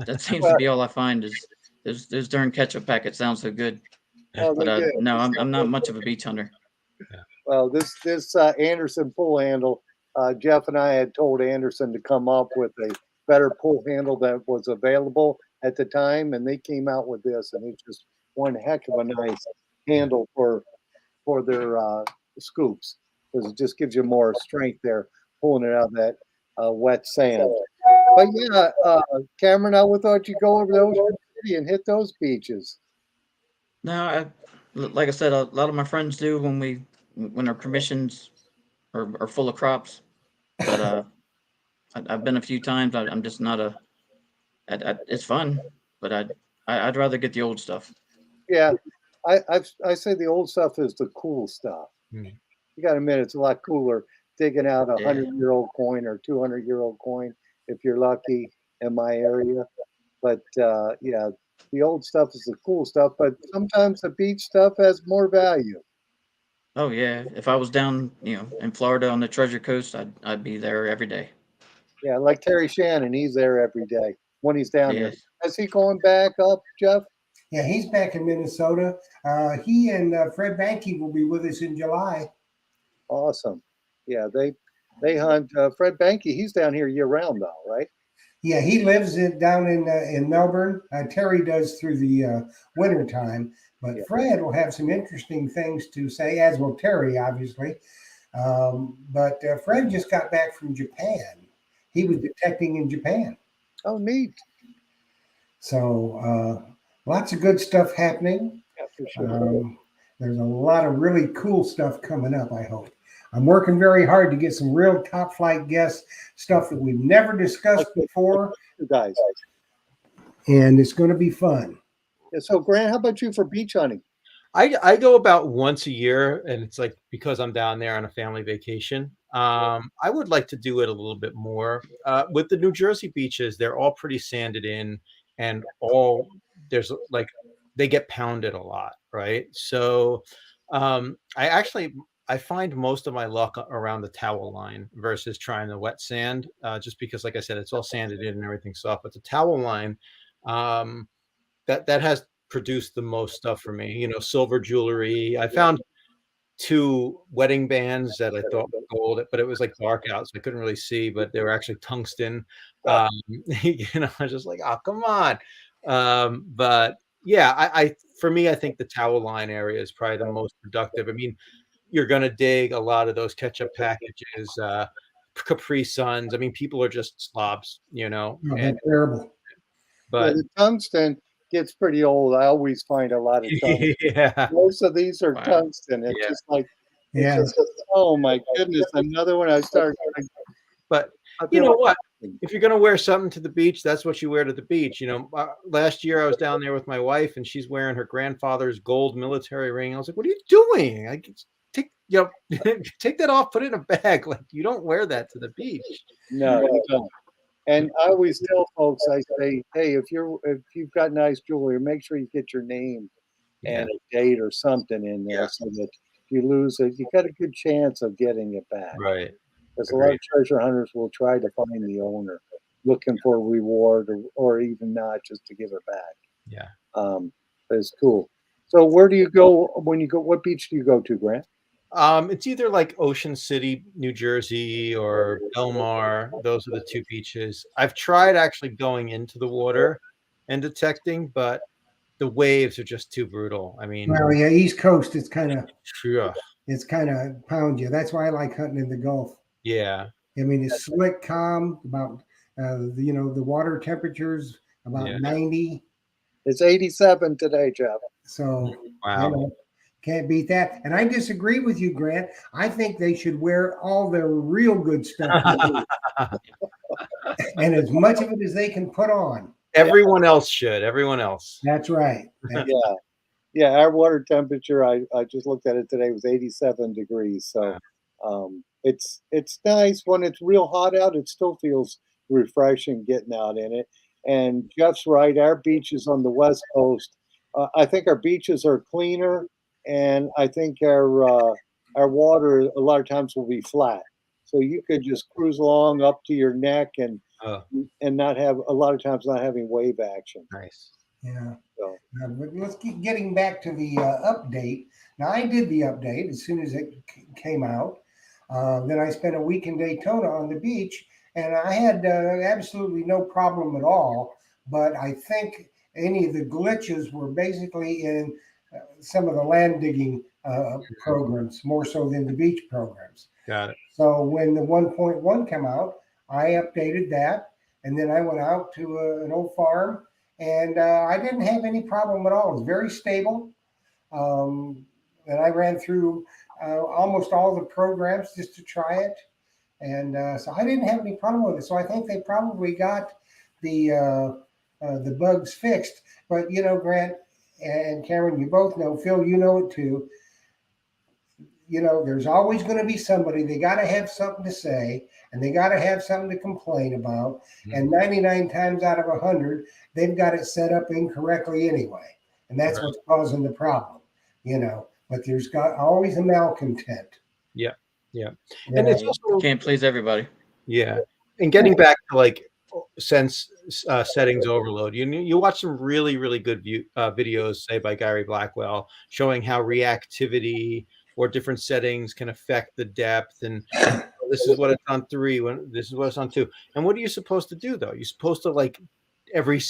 That seems to Well, be all I find is those darn ketchup packets sound so good. oh, But they do. no, I'm not much of a beach hunter. Well, this Anderson pull handle, Jeff and I had told Anderson to come up with a better pull handle that was available at the time, and they came out with this, and it's just one heck of a nice handle for their scoops because it just gives you more strength there pulling it out of that wet sand. But yeah, Cameron, I would thought you'd go over to Ocean City and hit those beaches. No, like I said, a lot of my friends do when our permissions are full of crops. But I've been a few times. I'm just not it's fun, but I'd rather get the old stuff. Yeah, I say the old stuff is the cool stuff. Mm. You got to admit it's a lot cooler digging out a Yeah. 100-year-old coin or 200-year-old coin if you're lucky in my area. But yeah, the old stuff is the cool stuff. But sometimes the beach stuff has more value. Oh yeah, if I was down, in Florida on the Treasure Coast, I'd be there every day. Yeah, like Terry Shannon, he's there every day when he's down here. Yes. Is he going back up, Jeff? Yeah, he's back in Minnesota. He and Fred Banke will be with us in July. Awesome. Yeah, they hunt. Fred Banke, he's down here year round though, right? Yeah, he lives down in Melbourne. Terry does through the winter time, but Yeah. Fred will have some interesting things to say, as will Terry, obviously. But Fred just got back from Japan. He was detecting in Japan, Oh, neat. so lots of good stuff happening. Yeah, for sure. There's a lot of really cool stuff coming up, I hope. I'm working very hard to get some real top flight guests, stuff that we've never discussed before, You guys. and it's going to be fun. Yeah, so Grant, how about you for beach hunting? I go about once a year, and it's like because I'm down there on a family vacation. I would like to do it a little bit more. With the New Jersey beaches, they're all pretty sanded in, and all there's like they get pounded a lot, right? So I find most of my luck around the towel line versus trying the wet sand, just because, like I said, it's all sanded in and everything's soft. But the towel line, um, that has produced the most stuff for me. Silver jewelry. I found two wedding bands that I thought were gold, but it was like dark out, so I couldn't really see, but they were actually tungsten. I was just like, oh, come on. But yeah, I for me, I think the towel line area is probably the most productive. I mean, you're gonna dig a lot of those ketchup packages, Capri Suns. I mean, people are just slobs, Oh, and that's terrible. Yeah, but the tungsten gets pretty old. I always find a lot of tungsten. yeah, Most of these are Wow. tungsten. It's Yeah. just like, Yeah. it's just, oh my goodness, another one I started. but out you there know with what? tungsten. If you're gonna wear something to the beach, that's what you wear to the beach. Last year I was down there with my wife, and she's wearing her grandfather's gold military ring. I was like, "What are you doing? Take take that off, put it in a bag. Like you don't wear that to the beach." No, you don't. And I always tell folks, I say, hey, if you've got nice jewelry, make sure you get your name Yeah, and a date or something in there so that if you lose it, you got a good chance of getting it back. right. Because a lot Agreed. of treasure hunters will try to find the owner looking for a reward or even not just to give it back. Yeah. But it's cool. So where do you go when you go? What beach do you go to, Grant? It's either like Ocean City, New Jersey, or Belmar. Those are the two beaches. I've tried actually going into the water and detecting, but the waves are just too brutal. I mean, Well, yeah, East Coast is yeah, it's kind of pound you. That's why I like hunting in the Gulf. yeah, I mean, it's slick, calm. About the water temperatures about yeah. 90. It's 87 today, Jeff. So Wow. can't beat that. And I disagree with you, Grant. I think they should wear all their real good stuff and as much of it as they can put on. Everyone else should. Everyone else. That's right. Yeah. Yeah, our water temperature, I just looked at it today, was 87 degrees. So it's nice when it's real hot out. It still feels refreshing getting out in it. And Jeff's right. Our beaches on the West Coast, I think our beaches are cleaner, and I think our water a lot of times will be flat. So you could just cruise along up to your neck Oh, and not have a lot of times not having wave action. nice. Yeah. So But let's keep getting back to the update. Now, I did the update as soon as it came out. Then I spent a week in Daytona on the beach, and I had absolutely no problem at all. But I think any of the glitches were basically in some of the land digging programs, more so than the beach programs. Got it. So when the 1.1 came out, I updated that, and then I went out to an old farm, and I didn't have any problem at all. It was very stable, and I ran through almost all the programs just to try it, and so I didn't have any problem with it. So I think they probably got the bugs fixed. But Grant and Cameron, you both know. Phil, you know it too. There's always going to be somebody. They got to have something to say, and they got to have something to complain about. And 99 times out of 100, they've got it set up incorrectly anyway, and that's what's causing the problem. But there's got always a malcontent. Yeah. Yeah. you And know. it's also Can't please everybody. yeah. And getting back to like sense settings overload, you watch some really really good videos, say by Gary Blackwell, showing how reactivity or different settings can affect the depth. And this is what it's on 3, when this is what it's on 2. And what are you supposed to do though? You're supposed to like every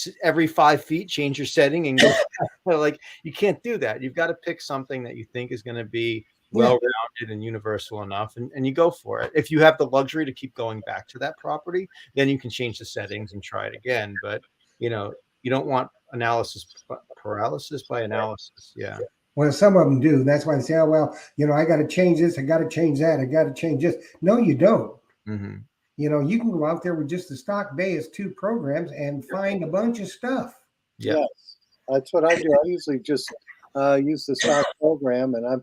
5 feet change your setting and go like you can't do that. You've got to pick something that you think is going to be well-rounded and universal enough, and you go for it. If you have the luxury to keep going back to that property, then you can change the settings and try it again. But you don't want paralysis by analysis. Yeah. Well, some of them do. That's why they say, "Oh, well, I got to change this. I got to change that. I got to change this." No, you don't. Mm-hmm. You can go out there with just the stock base 2 programs and find a bunch of stuff. Yeah. yes, that's what I do. I usually just use the stock program, and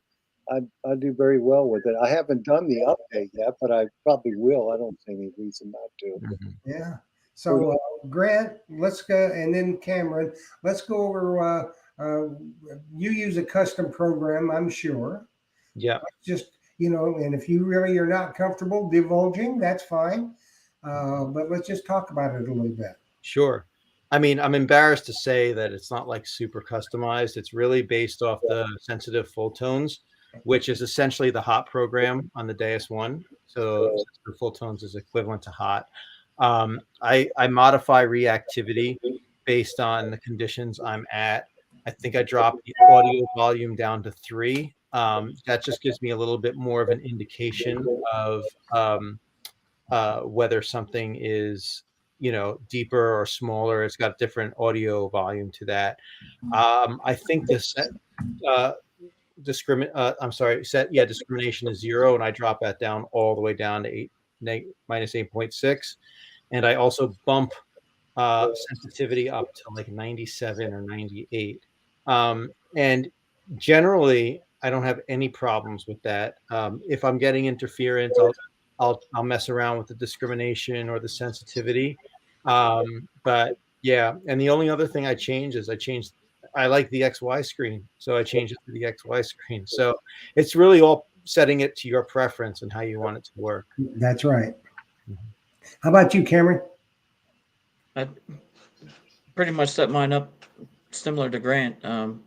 I do very well with it. I haven't done the update yet, but I probably will. I don't see any reason not to. Mm-hmm. Yeah. So, Grant, let's go, and then Cameron, let's go over. You use a custom program, I'm sure. Yeah. Just and if you really are not comfortable divulging, that's fine. But let's just talk about it a little bit. Sure. I mean, I'm embarrassed to say that it's not like super customized. It's really based off the sensitive full tones. which is essentially the hot program on the Deus One. So the full tones is equivalent to hot. I modify reactivity based on the conditions I'm at. I think I dropped the audio volume down to 3. That just gives me a little bit more of an indication of whether something is, deeper or smaller. It's got different audio volume to that. I think the set discrimination is 0, and I drop that down all the way down to minus 8.6, and I also bump sensitivity up to like 97 or 98. And generally, I don't have any problems with that. If I'm getting interference, I'll mess around with the discrimination or the sensitivity. But yeah, and the only other thing I change is I like the XY screen, so I change it to the XY screen. So it's really all setting it to your preference and how you want it to work. That's right. How about you, Cameron? I pretty much set mine up similar to Grant. I don't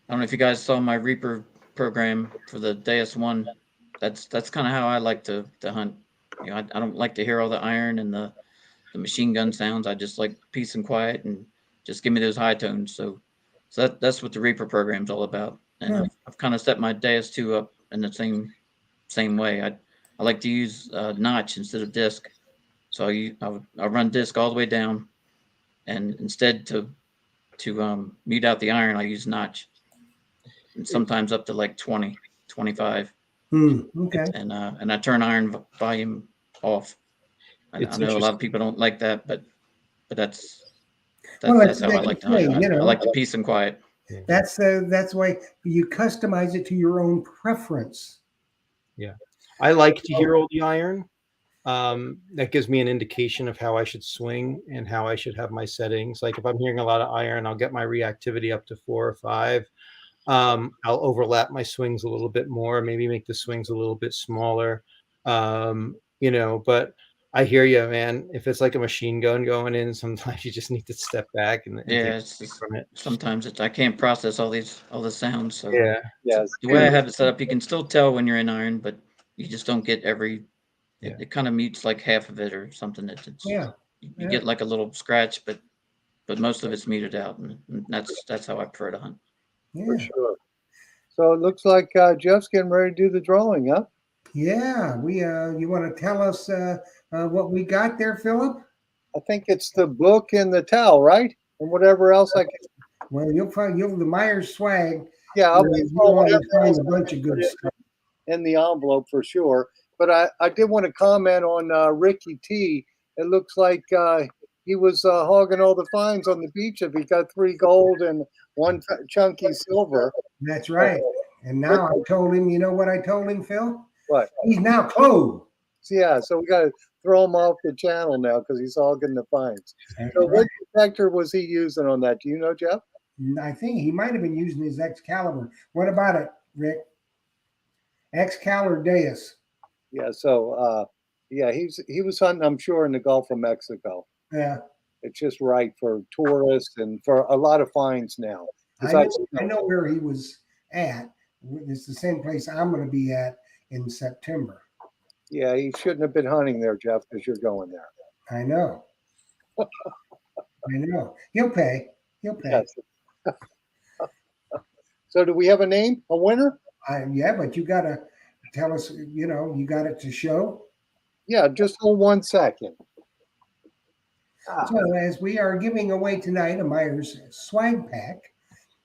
know if you guys saw my Reaper program for the Deus One. That's kind of how I like to hunt. I don't like to hear all the iron and the machine gun sounds. I just like peace and quiet, and just give me those high tones. So that's what the Reaper program's all about. And I've kind of set my Deus 2 up in the same way. I like to use notch instead of disc. So I run disc all the way down, and instead to mute out the iron, I use notch, and sometimes up to like 20, 25. Okay. And I turn iron volume off. I know a lot of people don't like that, but that's how I like to hunt. I like the peace and quiet. That's why you customize it to your own preference. Yeah, I like to hear all the iron. That gives me an indication of how I should swing and how I should have my settings. Like if I'm hearing a lot of iron, I'll get my reactivity up to 4 or 5. I'll overlap my swings a little bit more, maybe make the swings a little bit smaller. But I hear you, man. If it's like a machine gun going in, sometimes you just need to step back and take from it. Sometimes I can't process all the sounds. So yeah, the way I have it set up, you can still tell when you're in iron, but you just don't get every. Yeah. It kind of mutes like half of it or something. You get like a little scratch, but most of it's muted out, and that's how I prefer to hunt. Yeah. For sure. So it looks like Jeff's getting ready to do the drawing, huh? Yeah. You want to tell us what we got there, Philip? I think it's the book and the towel, right? And whatever else I can. Well, you'll find the Myers swag. Yeah, I'll be find a bunch of good stuff in the envelope for sure. But I did want to comment on Ricky T. It looks like he was hogging all the fines on the beach if he got 3 gold and 1 chunky silver. That's right. And now I told him, you know what I told him, Phil? What? He's now closed. Yeah, so we got to throw him off the channel now because he's hogging the fines. That's So right. what detector was he using on that? Do you know, Jeff? I think he might have been using his Excalibur. What about it, Rick? Excalibur Deus. Yeah, so he was hunting, I'm sure, in the Gulf of Mexico. Yeah. It's just right for tourists and for a lot of fines now. I know where he was at. It's the same place I'm going to be at in September. Yeah, he shouldn't have been hunting there, Jeff, because you're going there. I know. I know. He'll pay. Yes. So do we have a name, a winner? Yeah, but you got to tell us, you got it to show. Yeah, just hold 1 second. So as we are giving away tonight a Myers swag pack,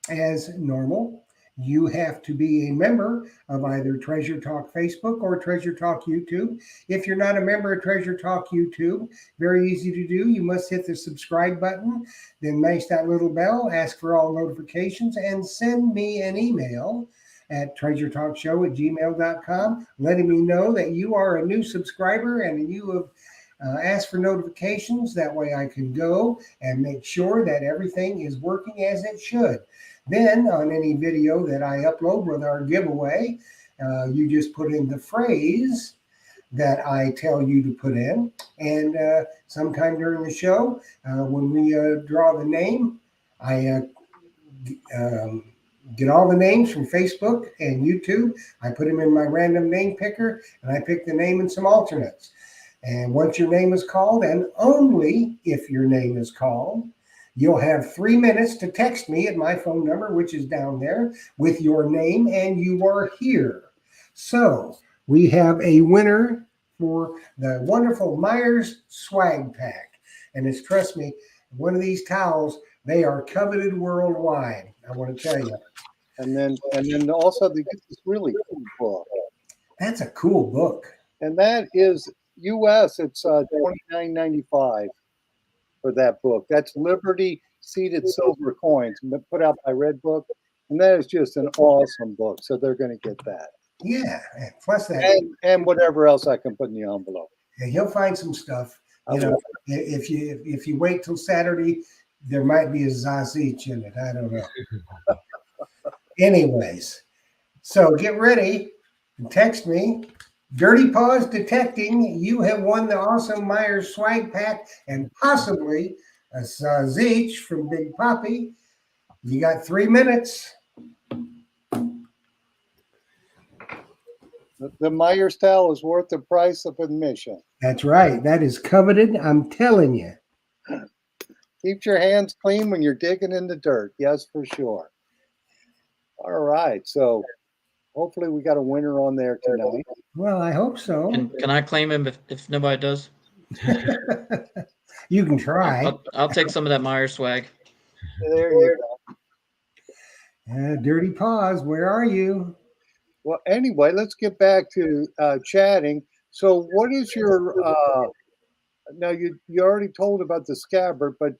as normal, you have to be a member of either Treasure Talk Facebook or Treasure Talk YouTube. If you're not a member of Treasure Talk YouTube, very easy to do. You must hit the subscribe button, then mash that little bell, ask for all notifications, and send me an email at treasuretalkshow@gmail.com, letting me know that you are a new subscriber and you have asked for notifications. That way I can go and make sure that everything is working as it should. Then on any video that I upload with our giveaway, you just put in the phrase that I tell you to put in. And sometime during the show, when we draw the name, I get all the names from Facebook and YouTube. I put them in my random name picker, and I pick the name and some alternates. And once your name is called, and only if your name is called, you'll have 3 minutes to text me at my phone number, which is down there, with your name, and you are here. So we have a winner for the wonderful Myers swag pack. And it's, trust me, one of these towels, they are coveted worldwide. I want to tell you. And then also they get this really cool book. That's a cool book. And that is US, it's $29.95 for that book. That's Liberty Seated Silver Coins, put out by Redbook. And that is just an awesome book. So they're going to get that. Yeah. Plus that. And whatever else I can put in the envelope. Yeah, he'll find some stuff. You know, if you wait till Saturday, there might be a Zazich in it. I don't know. Anyways, so get ready and text me. Dirty Paws Detecting, you have won the awesome Myers swag pack and possibly a Zazich from Big Poppy. You got 3 minutes. The Myers towel is worth the price of admission. That's right. That is coveted. I'm telling you. Keep your hands clean when you're digging in the dirt. Yes, for sure. All right. So hopefully we got a winner on there tonight. Well, I hope so. Can I claim him if nobody does? You can try. I'll take some of that Myers swag. There you go. Dirty Paws, where are you? Well, anyway, let's get back to chatting. So what is your now you already told about the scabbard, but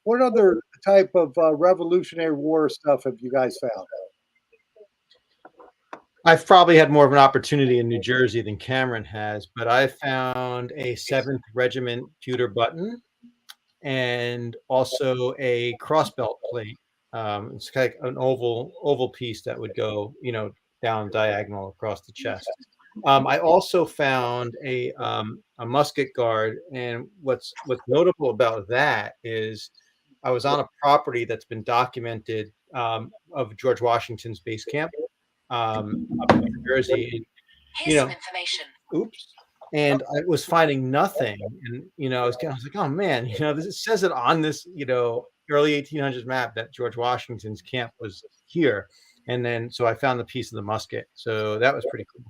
what other type of Revolutionary War stuff have you guys found? I've probably had more of an opportunity in New Jersey than Cameron has, but I found a 7th Regiment pewter button and also a crossbelt plate. It's kind of an oval piece that would go, down diagonal across the chest. I also found a musket guard, and what's notable about that is I was on a property that's been documented of George Washington's base camp up in New Jersey. And, Here's some information. Oops. And I was finding nothing, and I was like, oh man, it says it on this early 1800s map that George Washington's camp was here. And then, so I found the piece of the musket. So that was pretty cool.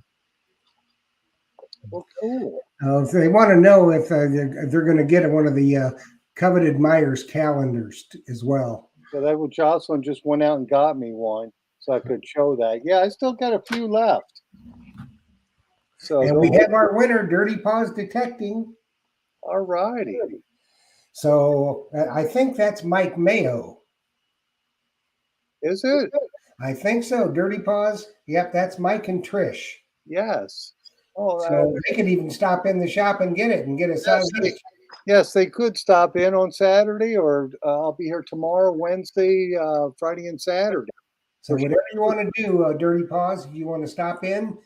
Well, cool. So they want to know if they're going to get one of the coveted Myers calendars as well. So that was Jocelyn just went out and got me one, so I could show that. Yeah, I still got a few left. So and we have our winner, Dirty Paws Detecting. All righty. So I think that's Mike Mayo. Is it? I think so. Dirty Paws. Yep, that's Mike and Trish. Yes. Oh, so they could even stop in the shop and get it and get a size. Yes, they could stop in on Saturday, or I'll be here tomorrow, Wednesday, Friday, and Saturday. So whatever you want to do, Dirty Paws, if you want to stop in,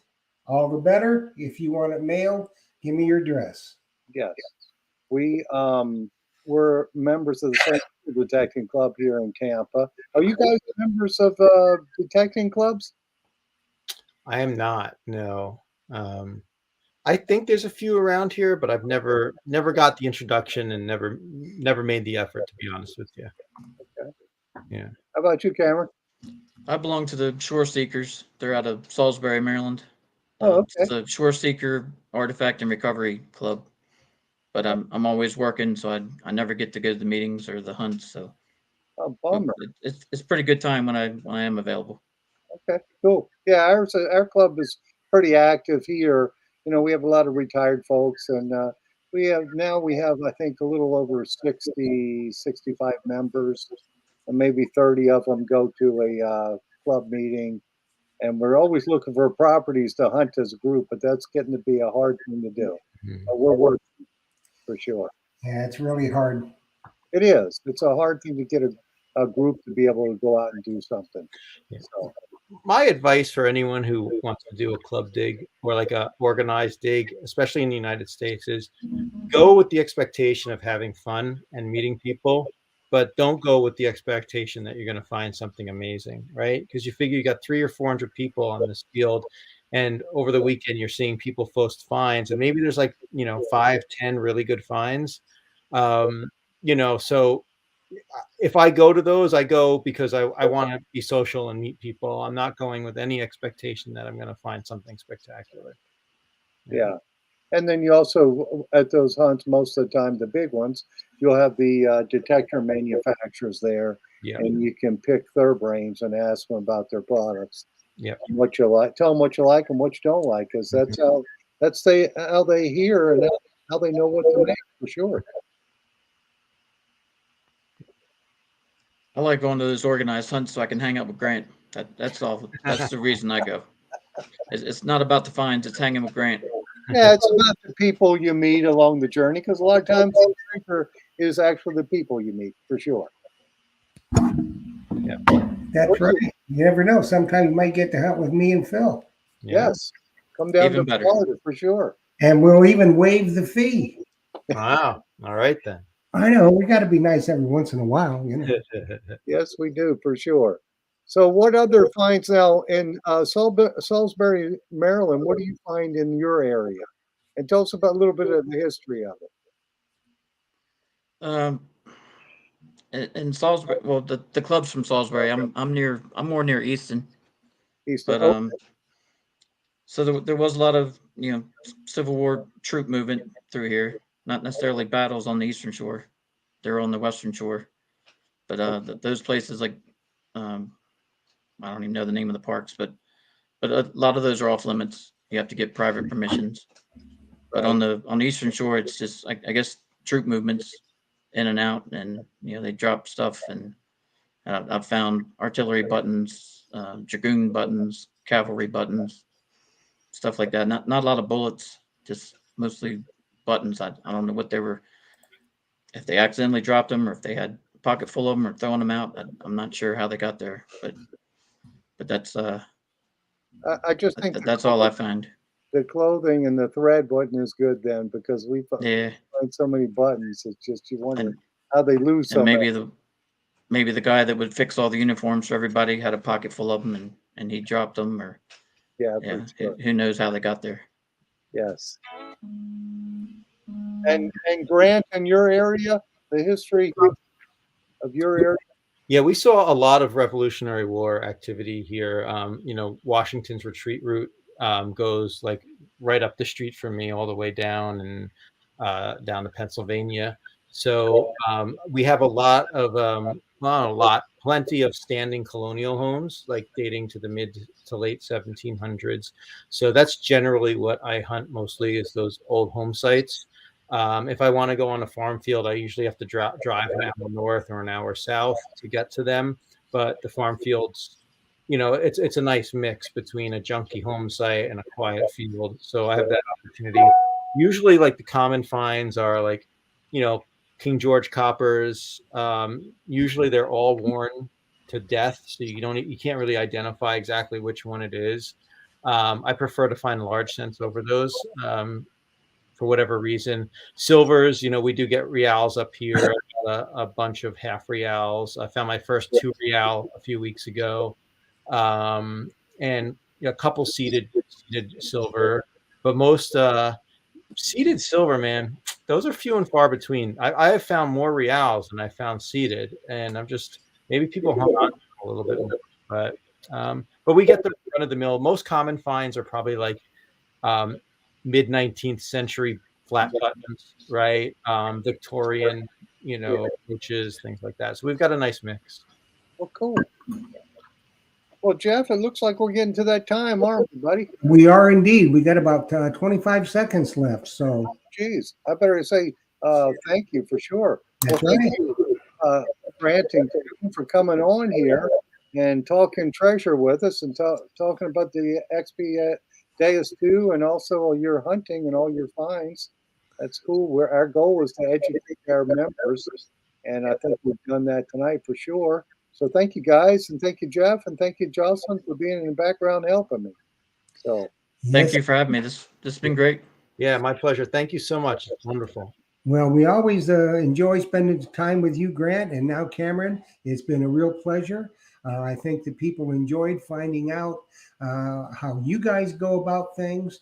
all the better. If you want it mailed, give me your address. Yes. We're members of the Central Detecting Club here in Tampa. Are you guys members of detecting clubs? I am not. No. I think there's a few around here, but I've never got the introduction and never made the effort, to be honest with you. Okay. Yeah. How about you, Cameron? I belong to the Shore Seekers. They're out of Salisbury, Maryland. Oh, okay. It's a Shore Seeker Artifact and Recovery Club. But I'm always working, so I never get to go to the meetings or the hunts. So, bummer. It's pretty good time when I am available. Okay, cool. Yeah, our club is pretty active here. We have a lot of retired folks, and we have I think a little over 60, 65 members, and maybe 30 of them go to a club meeting. And we're always looking for properties to hunt as a group, but that's getting to be a hard thing to do. Mm-hmm. But we're working. For sure. Yeah, it's really hard. It is. It's a hard thing to get a group to be able to go out and do something. Yeah. So, my advice for anyone who wants to do a club dig or like a organized dig, especially in the United States, is go with the expectation of having fun and meeting people, but don't go with the expectation that you're going to find something amazing, right? Because you figure you got 300 or 400 people on this field, and over the weekend you're seeing people post finds, and maybe there's like 5, 10 really good finds. So if I go to those, I go because I want to be social and meet people. I'm not going with any expectation that I'm going to find something spectacular. Yeah. And then you also, at those hunts, most of the time, the big ones, you'll have the detector manufacturers there, Yeah. and you can pick their brains and ask them about their products. Yeah. What you like, tell them what you like and what you don't like, because that's how they hear and how they know what to make, for sure. I like going to those organized hunts so I can hang out with Grant. That's all. That's the reason I go. It's not about the finds. It's hanging with Grant. Yeah, it's about the people you meet along the journey, because a lot of times the treasure is actually the people you meet, for sure. Yeah. That's right. You never know. Sometimes you might get to hunt with me and Phil. Yeah. Yes. Come down Even to better. Florida, for sure. And we'll even waive the fee. Wow. All right then. I know. We got to be nice every once in a while. Yes, we do, for sure. So what other finds now in Salisbury, Maryland, what do you find in your area? And tell us about a little bit of the history of it. In Salisbury, well, the club's from Salisbury. I'm more near Easton, Easton. but so there was a lot of Civil War troop movement through here. Not necessarily battles on the Eastern Shore. They're on the Western Shore, but those places like I don't even know the name of the parks, but a lot of those are off limits. You have to get private permissions. But on the Eastern Shore, it's just I guess troop movements in and out, and they drop stuff, and I've found artillery buttons, dragoon buttons, cavalry buttons, stuff like that. Not a lot of bullets, just mostly buttons. I don't know what they were, if they accidentally dropped them or if they had a pocket full of them or throwing them out. I'm not sure how they got there, but that's I just think that's all I find. the clothing and the thread button is good then, because we Yeah, find so many buttons. It's just you wonder and how they lose so and many. maybe the guy that would fix all the uniforms for everybody had a pocket full of them and he dropped them, or Yeah, yeah, for sure. who knows how they got there. Yes. And Grant, in your area, the history of your area. Yeah, we saw a lot of Revolutionary War activity here. Washington's retreat route goes like right up the street from me, all the way down and down to Pennsylvania. So we have a lot of, plenty of standing colonial homes, like dating to the mid to late 1700s. So that's generally what I hunt mostly, is those old home sites. If I want to go on a farm field, I usually have to drive an hour north or an hour south to get to them. But the farm fields, it's a nice mix between a junky home site and a quiet field. So I have that opportunity. Usually, like the common finds are like, King George coppers. Usually they're all worn to death, so you can't really identify exactly which one it is. I prefer to find large cents over those. For whatever reason. Silvers, we do get reals up here, a bunch of half reals. I found my first 2 real a few weeks ago, and a couple seeded silver, but most seeded silver, man, those are few and far between. I have found more reals than I found seeded, and I'm just, maybe people hung on a little bit more, but we get the run of the mill. Most common finds are probably like mid 19th century flat buttons, right? Victorian, brooches, things like that. So we've got a nice mix. Well, cool. Well, Jeff, it looks like we're getting to that time, aren't we, buddy? We are indeed. We got about 25 seconds left. So, geez, I better say thank you for sure. That's well, thank right. you, Grant and Kim, for coming on here and talking treasure with us and talking about the XP Deus 2 and also your hunting and all your finds. That's cool. Our goal is to educate our members, and I think we've done that tonight for sure. So thank you, guys, and thank you, Jeff, and thank you, Jocelyn, for being in the background helping me. So Thank you for having me. This has been great. Yeah, my pleasure. Thank you so much. It's wonderful. Well, we always enjoy spending time with you, Grant, and now Cameron. It's been a real pleasure. I think that people enjoyed finding out how you guys go about things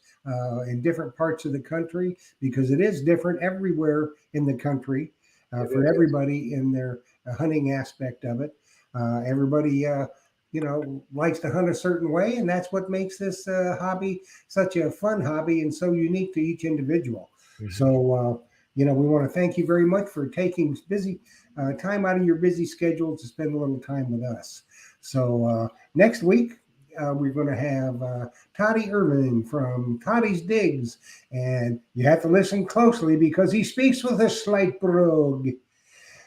in different parts of the country, because it is different everywhere in the country for is. everybody in their hunting aspect of it. Everybody, likes to hunt a certain way, and that's what makes this hobby such a fun hobby and so unique to each individual. So, we want to thank you very much for taking busy time out of your busy schedule to spend a little time with us. So next week, we're going to have Toddy Irvin from Toddy's Digs. And you have to listen closely because he speaks with a slight brogue.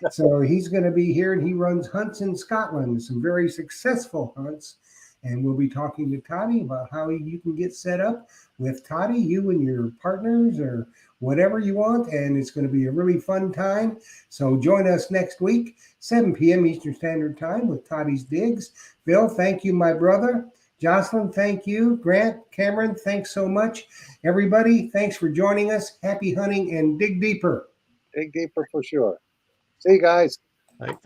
So he's going to be here, and he runs hunts in Scotland, some very successful hunts. And we'll be talking to Toddy about how you can get set up with Toddy, you and your partners or whatever you want. And it's going to be a really fun time. So join us next week, 7 p.m. Eastern Standard Time with Toddy's Digs. Bill, thank you, my brother. Jocelyn, thank you. Grant, Cameron, thanks so much. Everybody, thanks for joining us. Happy hunting and dig deeper. Dig deeper for sure. See you guys. Thanks.